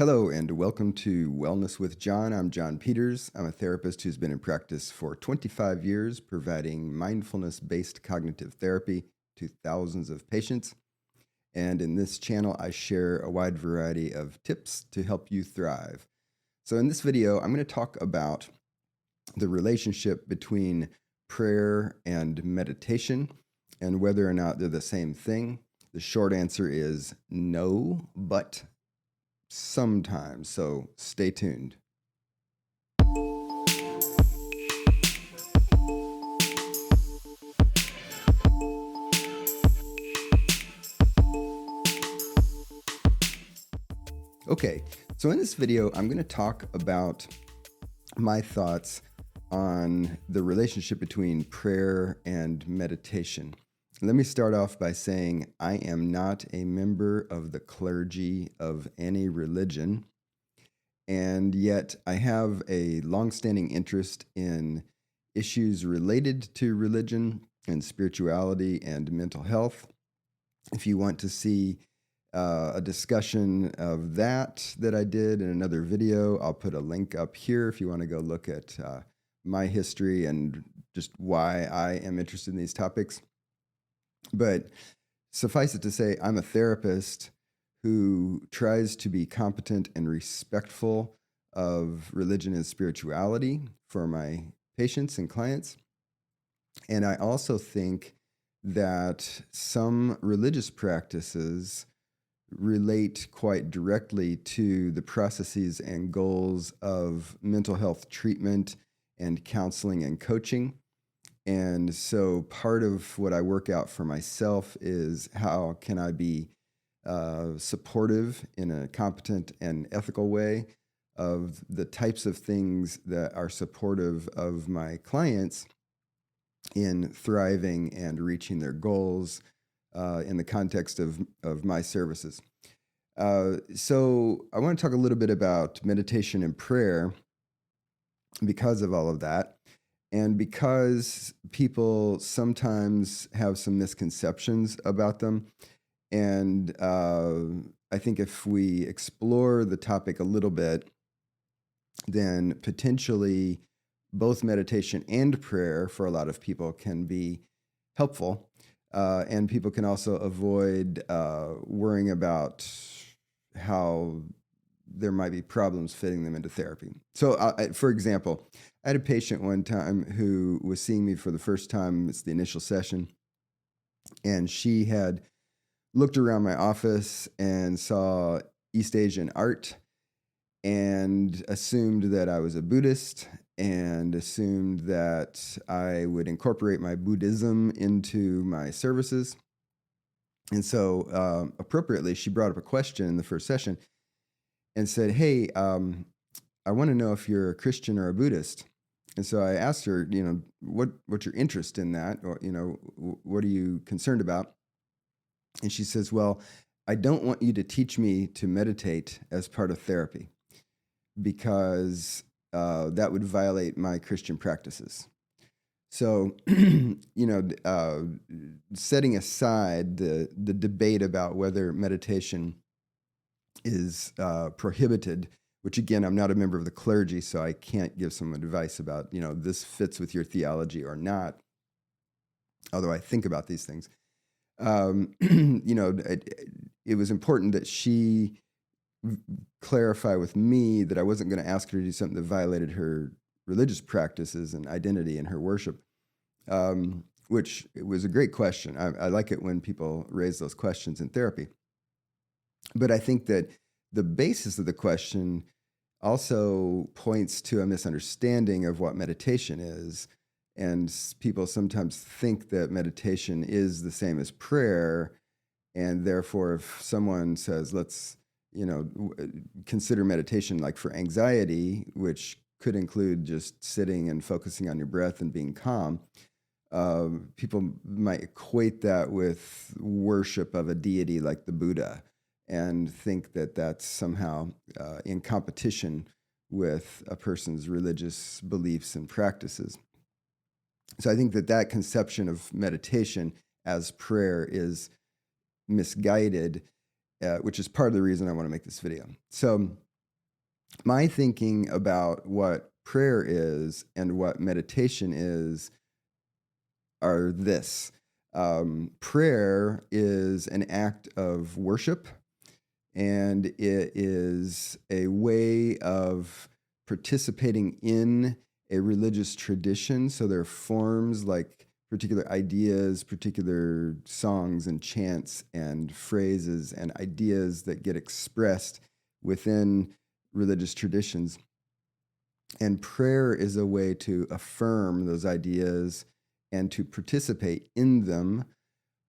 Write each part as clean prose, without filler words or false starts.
Hello and welcome to Wellness with John. I'm John Peters. I'm a therapist who's been in practice for 25 years, providing mindfulness-based cognitive therapy to thousands of patients. And in this channel, I share a wide variety of tips to help you thrive. So in this video, I'm going to talk about the relationship between prayer and meditation and whether or not they're the same thing. The short answer is no, but sometimes, so stay tuned. Okay, so in this video, I'm going to talk about my thoughts on the relationship between prayer and meditation. Let me start off by saying I am not a member of the clergy of any religion, and yet I have a longstanding interest in issues related to religion and spirituality and mental health. If you want to see a discussion of that I did in another video, I'll put a link up here if you want to go look at my history and just why I am interested in these topics. But suffice it to say, I'm a therapist who tries to be competent and respectful of religion and spirituality for my patients and clients. And I also think that some religious practices relate quite directly to the processes and goals of mental health treatment and counseling and coaching. And so part of what I work out for myself is how can I be supportive in a competent and ethical way of the types of things that are supportive of my clients in thriving and reaching their goals in the context of my services. So I want to talk a little bit about meditation and prayer because of all of that. And because people sometimes have some misconceptions about them. And I think if we explore the topic a little bit, then potentially both meditation and prayer for a lot of people can be helpful. And people can also avoid worrying about how there might be problems fitting them into therapy. So, for example, I had a patient one time who was seeing me for the first time. It's the initial session. And she had looked around my office and saw East Asian art and assumed that I was a Buddhist and assumed that I would incorporate my Buddhism into my services. And so appropriately, she brought up a question in the first session and said, hey, I want to know if you're a Christian or a Buddhist. And so I asked her, what's your interest in that? Or, what are you concerned about? And she says, well, I don't want you to teach me to meditate as part of therapy because that would violate my Christian practices. So, setting aside the debate about whether meditation is prohibited, which again, I'm not a member of the clergy, so I can't give some advice about, this fits with your theology or not, although I think about these things. It was important that she clarify with me that I wasn't going to ask her to do something that violated her religious practices and identity in her worship, which was a great question. I like it when people raise those questions in therapy. But I think that the basis of the question also points to a misunderstanding of what meditation is. And people sometimes think that meditation is the same as prayer. And therefore, if someone says, let's, consider meditation like for anxiety, which could include just sitting and focusing on your breath and being calm, people might equate that with worship of a deity like the Buddha and think that that's somehow in competition with a person's religious beliefs and practices. So I think that conception of meditation as prayer is misguided, which is part of the reason I want to make this video. So My thinking about what prayer is and what meditation is are this. Prayer is an act of worship, and it is a way of participating in a religious tradition. So there are forms like particular ideas, particular songs and chants and phrases and ideas that get expressed within religious traditions. And prayer is a way to affirm those ideas and to participate in them,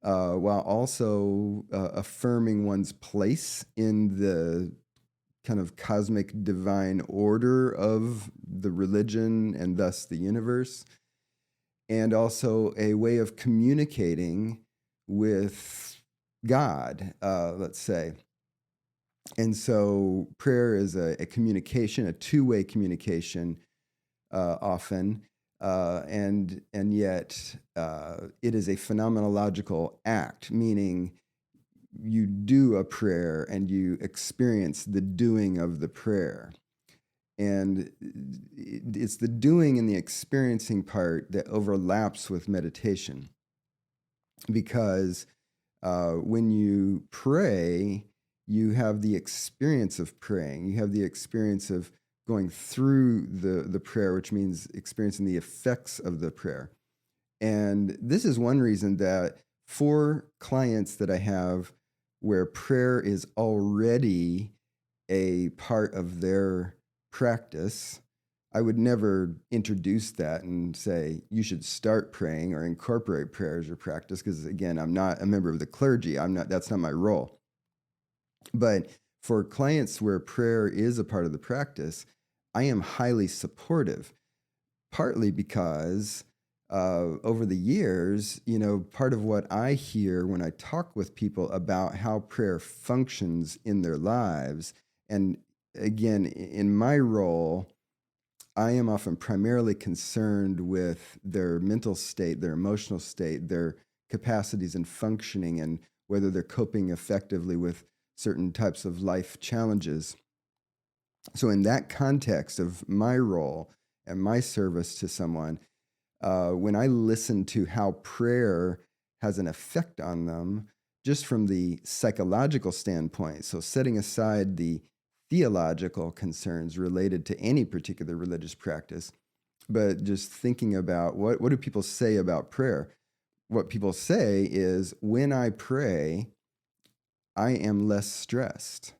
while also affirming one's place in the kind of cosmic divine order of the religion and thus the universe, and also a way of communicating with God, let's say. And so prayer is a communication, a two-way communication, often, and yet it is a phenomenological act, meaning you do a prayer and you experience the doing of the prayer. And it's the doing and the experiencing part that overlaps with meditation, because when you pray, you have the experience of praying. You have the experience of going through the prayer, which means experiencing the effects of the prayer. And this is one reason that for clients that I have where prayer is already a part of their practice, I would never introduce that and say, you should start praying or incorporate prayer as your practice, because again, I'm not a member of the clergy. That's not my role. But for clients where prayer is a part of the practice, I am highly supportive, partly because over the years, part of what I hear when I talk with people about how prayer functions in their lives, and again, in my role, I am often primarily concerned with their mental state, their emotional state, their capacities and functioning, and whether they're coping effectively with certain types of life challenges. So, in that context of my role and my service to someone, when I listen to how prayer has an effect on them, just from the psychological standpoint, so setting aside the theological concerns related to any particular religious practice, but just thinking about what do people say about prayer? What people say is, when I pray, I am less stressed.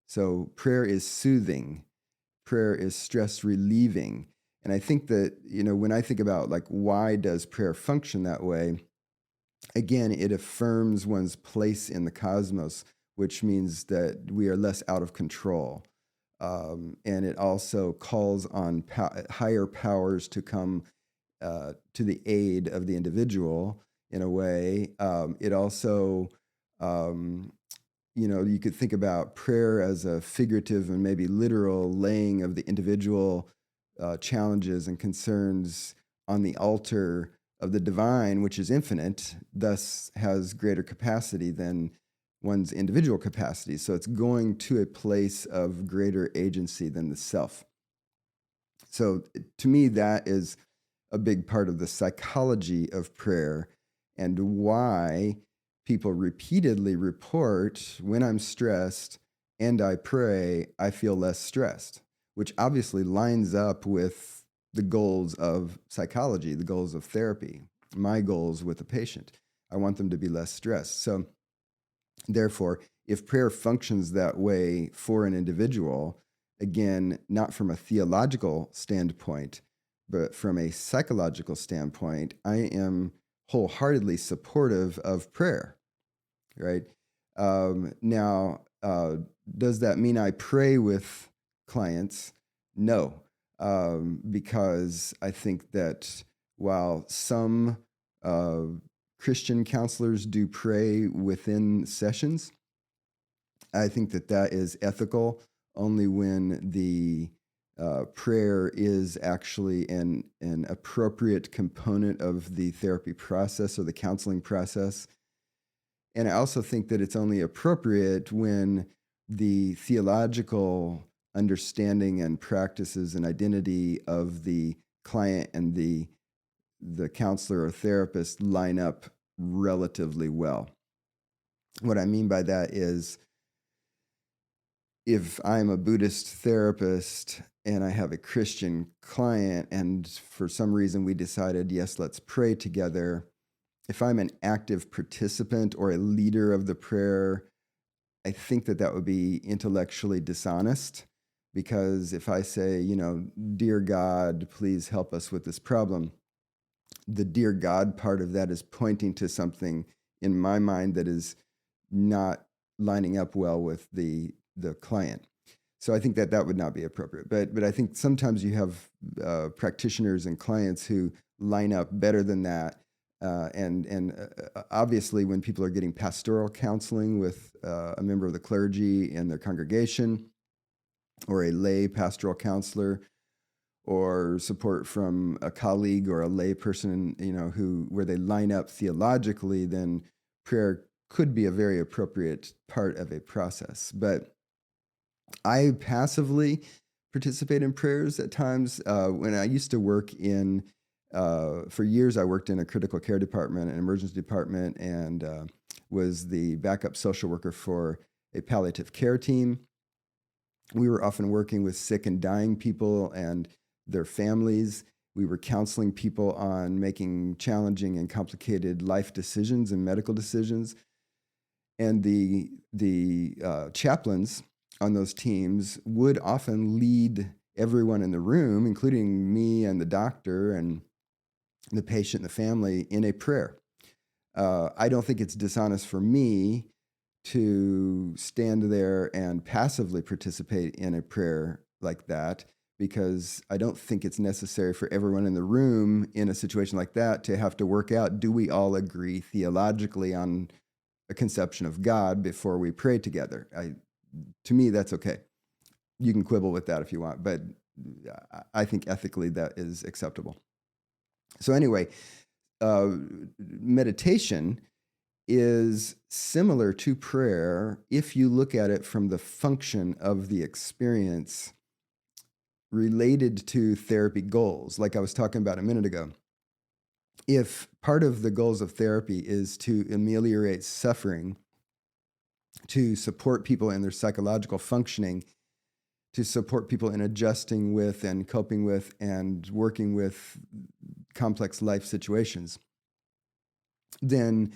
So prayer is soothing. Prayer is stress relieving. And I think that, when I think about like, why does prayer function that way? Again, it affirms one's place in the cosmos, which means that we are less out of control. And it also calls on higher powers to come to the aid of the individual in a way. It also, you could think about prayer as a figurative and maybe literal laying of the individual challenges and concerns on the altar of the divine, which is infinite, thus has greater capacity than one's individual capacity. So it's going to a place of greater agency than the self. So to me, that is a big part of the psychology of prayer, and why people repeatedly report, when I'm stressed and I pray, I feel less stressed, which obviously lines up with the goals of psychology, the goals of therapy, my goals with the patient. I want them to be less stressed. So therefore, if prayer functions that way for an individual, again, not from a theological standpoint, but from a psychological standpoint, I am wholeheartedly supportive of prayer, right? Now, does that mean I pray with clients? No, because I think that while some Christian counselors do pray within sessions, I think that that is ethical only when the prayer is actually an appropriate component of the therapy process or the counseling process. And I also think that it's only appropriate when the theological understanding and practices and identity of the client and the counselor or therapist line up relatively well. What I mean by that is, if I'm a Buddhist therapist and I have a Christian client, and for some reason we decided, yes, let's pray together, if I'm an active participant or a leader of the prayer, I think that would be intellectually dishonest, because if I say, dear God, please help us with this problem, the dear God part of that is pointing to something in my mind that is not lining up well with the client. So I think that would not be appropriate. But I think sometimes you have practitioners and clients who line up better than that. Obviously, when people are getting pastoral counseling with a member of the clergy in their congregation, or a lay pastoral counselor, or support from a colleague or a lay person, where they line up theologically, then prayer could be a very appropriate part of a process. But I passively participate in prayers at times. When I used to work for years, I worked in a critical care department, an emergency department, and was the backup social worker for a palliative care team. We were often working with sick and dying people and their families. We were counseling people on making challenging and complicated life decisions and medical decisions. And the chaplains on those teams would often lead everyone in the room, including me and the doctor and the patient and the family, in a prayer. I don't think it's dishonest for me to stand there and passively participate in a prayer like that, because I don't think it's necessary for everyone in the room in a situation like that to have to work out, do we all agree theologically on a conception of God before we pray together? To me, that's okay. You can quibble with that if you want, but I think ethically that is acceptable. So anyway, meditation is similar to prayer if you look at it from the function of the experience related to therapy goals, like I was talking about a minute ago. If part of the goals of therapy is to ameliorate suffering, to support people in their psychological functioning, to support people in adjusting with and coping with and working with complex life situations, then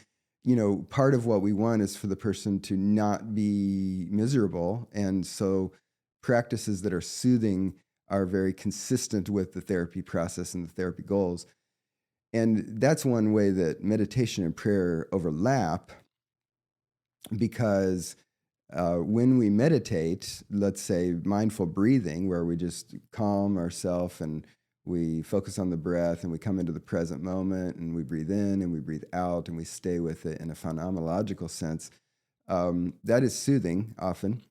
part of what we want is for the person to not be miserable. And so practices that are soothing are very consistent with the therapy process and the therapy goals. And that's one way that meditation and prayer overlap, because when we meditate, let's say mindful breathing, where we just calm ourselves and we focus on the breath and we come into the present moment and we breathe in and we breathe out and we stay with it in a phenomenological sense, that is soothing often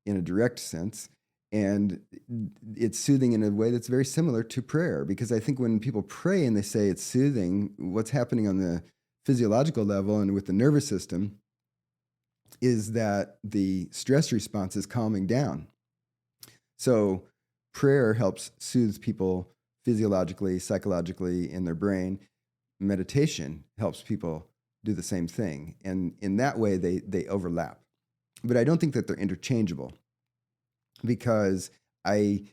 in a direct sense. And it's soothing in a way that's very similar to prayer, because I think when people pray and they say it's soothing, what's happening on the physiological level and with the nervous system is that the stress response is calming down. So prayer helps soothe people physiologically, psychologically in their brain. Meditation helps people do the same thing. And in that way, they overlap. But I don't think that they're interchangeable, because I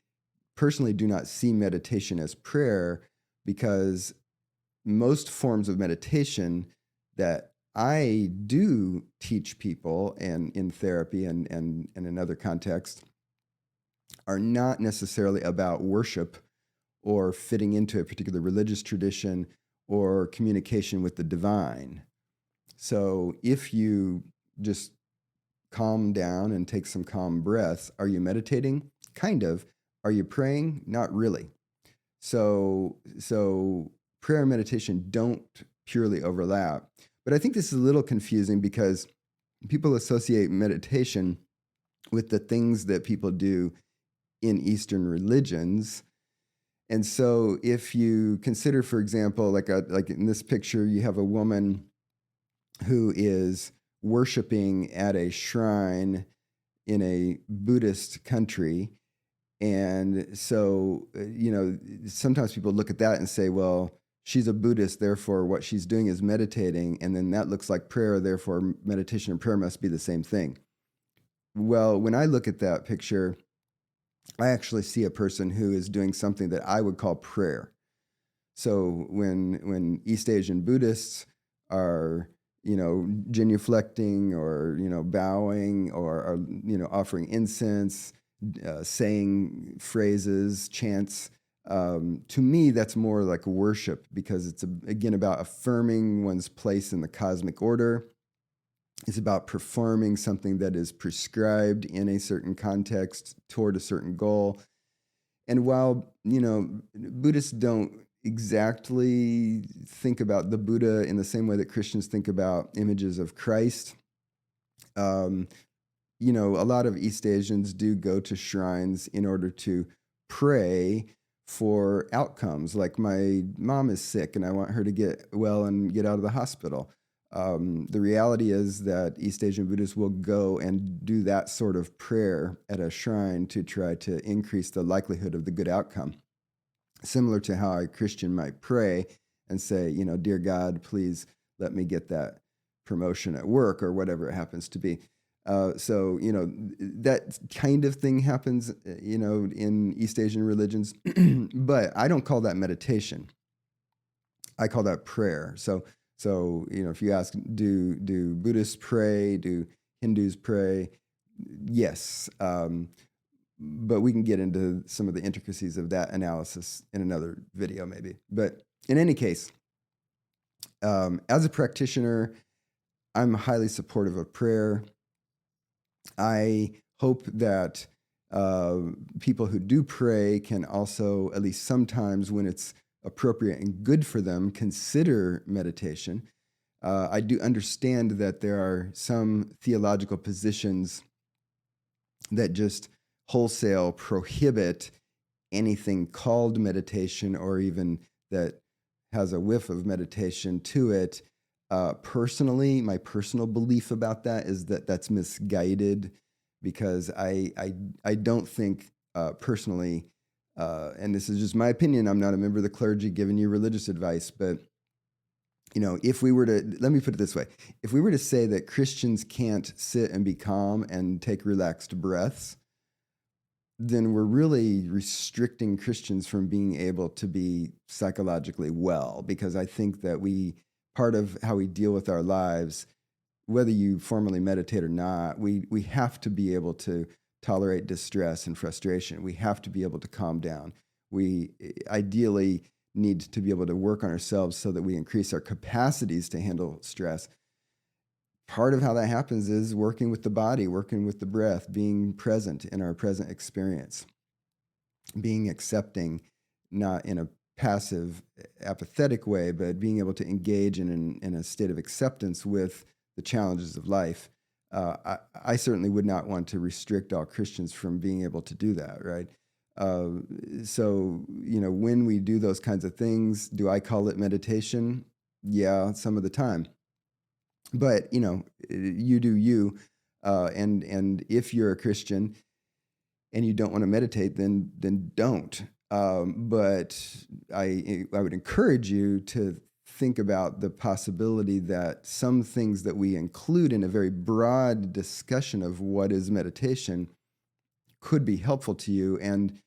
personally do not see meditation as prayer, because most forms of meditation that I do teach people and in therapy and in other contexts are not necessarily about worship or fitting into a particular religious tradition or communication with the divine. So if you just calm down and take some calm breaths, are you meditating? Kind of. Are you praying? Not really. So prayer and meditation don't purely overlap. But I think this is a little confusing, because people associate meditation with the things that people do in Eastern religions. And so if you consider, for example, like in this picture, you have a woman who is worshiping at a shrine in a Buddhist country, And so, sometimes people look at that and say, well, she's a Buddhist, therefore what she's doing is meditating, and then that looks like prayer, therefore meditation and prayer must be the same thing. Well, when I look at that picture, I actually see a person who is doing something that I would call prayer. So when East Asian Buddhists are, genuflecting or, bowing or are, offering incense, saying phrases, chants, to me, that's more like worship because it's, again, about affirming one's place in the cosmic order. It's about performing something that is prescribed in a certain context toward a certain goal. And while, Buddhists don't exactly think about the Buddha in the same way that Christians think about images of Christ, a lot of East Asians do go to shrines in order to pray for outcomes. Like my mom is sick and I want her to get well and get out of the hospital. The reality is that East Asian Buddhists will go and do that sort of prayer at a shrine to try to increase the likelihood of the good outcome. Similar to how a Christian might pray and say, dear God, please let me get that promotion at work or whatever it happens to be. So, that kind of thing happens, in East Asian religions, but I don't call that meditation. I call that prayer. So, if you ask, do Buddhists pray? Do Hindus pray? Yes. But we can get into some of the intricacies of that analysis in another video maybe. But in any case, as a practitioner, I'm highly supportive of prayer. I hope that people who do pray can also, at least sometimes when it's appropriate and good for them, consider meditation. I do understand that there are some theological positions that just wholesale prohibit anything called meditation or even that has a whiff of meditation to it. Personally, my personal belief about that is that that's misguided because I don't think personally, and this is just my opinion, I'm not a member of the clergy giving you religious advice, but if we were to, let me put it this way, if we were to say that Christians can't sit and be calm and take relaxed breaths, then we're really restricting Christians from being able to be psychologically well, because I think that part of how we deal with our lives, whether you formally meditate or not, we have to be able to tolerate distress and frustration. We have to be able to calm down. We ideally need to be able to work on ourselves so that we increase our capacities to handle stress. Part of how that happens is working with the body, working with the breath, being present in our present experience, being accepting, not in a passive, apathetic way, but being able to engage in a state of acceptance with the challenges of life. I certainly would not want to restrict all Christians from being able to do that, right? So, when we do those kinds of things, do I call it meditation? Yeah, some of the time. But, you do you. And if you're a Christian and you don't want to meditate, then don't. But I would encourage you to think about the possibility that some things that we include in a very broad discussion of what is meditation could be helpful to you and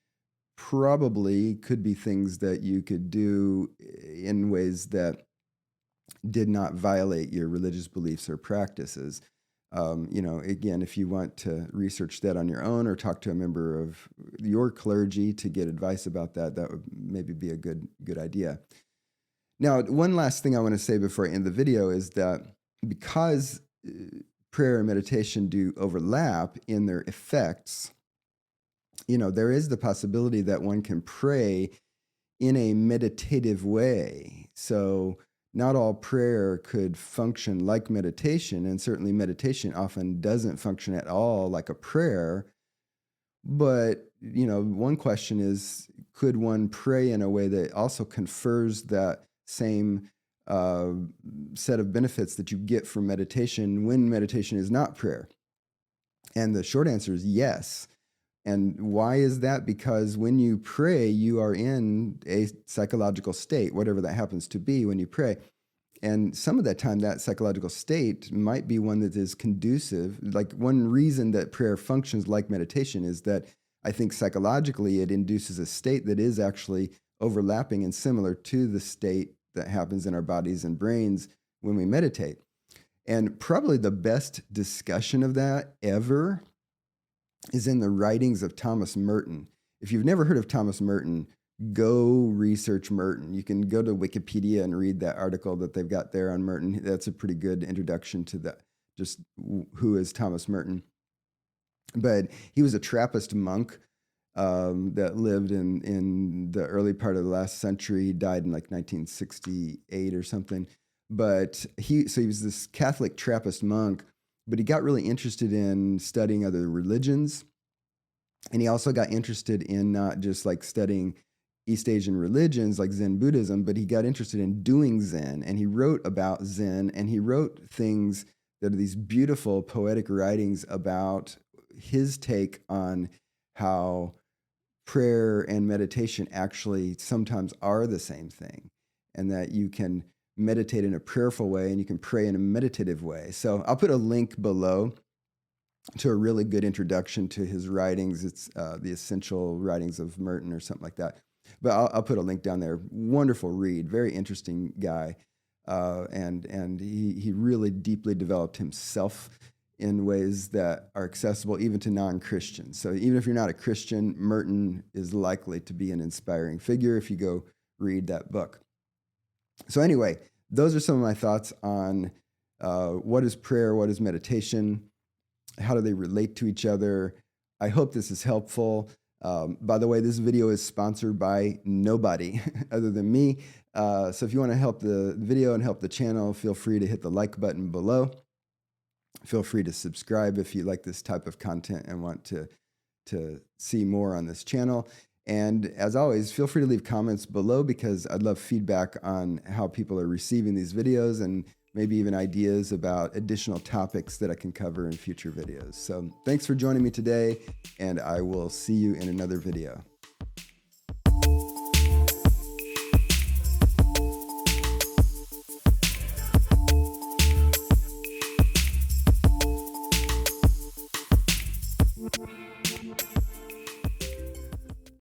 probably could be things that you could do in ways that did not violate your religious beliefs or practices. Again, if you want to research that on your own or talk to a member of your clergy to get advice about that, that would maybe be a good idea. Now, one last thing I want to say before I end the video is that because prayer and meditation do overlap in their effects, there is the possibility that one can pray in a meditative way. So not all prayer could function like meditation, and certainly meditation often doesn't function at all like a prayer. But, one question is, could one pray in a way that also confers that same set of benefits that you get from meditation when meditation is not prayer? And the short answer is yes. And why is that? Because when you pray, you are in a psychological state, whatever that happens to be when you pray. And some of that time, that psychological state might be one that is conducive. Like one reason that prayer functions like meditation is that I think psychologically it induces a state that is actually overlapping and similar to the state that happens in our bodies and brains when we meditate. And probably the best discussion of that ever is in the writings of Thomas Merton. If you've never heard of Thomas Merton, go research Merton. You can go to Wikipedia and read that article that they've got there on Merton. That's a pretty good introduction to that, just who is Thomas Merton. But he was a Trappist monk that lived in the early part of the last century. He died in like 1968 or something. But he was this Catholic Trappist monk, but he got really interested in studying other religions. And he also got interested in not just like studying East Asian religions like Zen Buddhism, but he got interested in doing Zen, and he wrote about Zen, and he wrote things that are these beautiful poetic writings about his take on how prayer and meditation actually sometimes are the same thing, and that you can meditate in a prayerful way and you can pray in a meditative way. So I'll put a link below to a really good introduction to his writings. It's the Essential Writings of Merton or something like that. But I'll put a link down there. Wonderful read, very interesting guy. And he really deeply developed himself in ways that are accessible even to non-Christians. So even if you're not a Christian, Merton is likely to be an inspiring figure if you go read that book. So anyway, those are some of my thoughts on what is prayer, what is meditation, how do they relate to each other. I hope this is helpful. By the way, this video is sponsored by nobody other than me. So if you want to help the video and help the channel, feel free to hit the like button below. Feel free to subscribe if you like this type of content and want to see more on this channel. And as always, feel free to leave comments below because I'd love feedback on how people are receiving these videos and maybe even ideas about additional topics that I can cover in future videos. So thanks for joining me today, and I will see you in another video.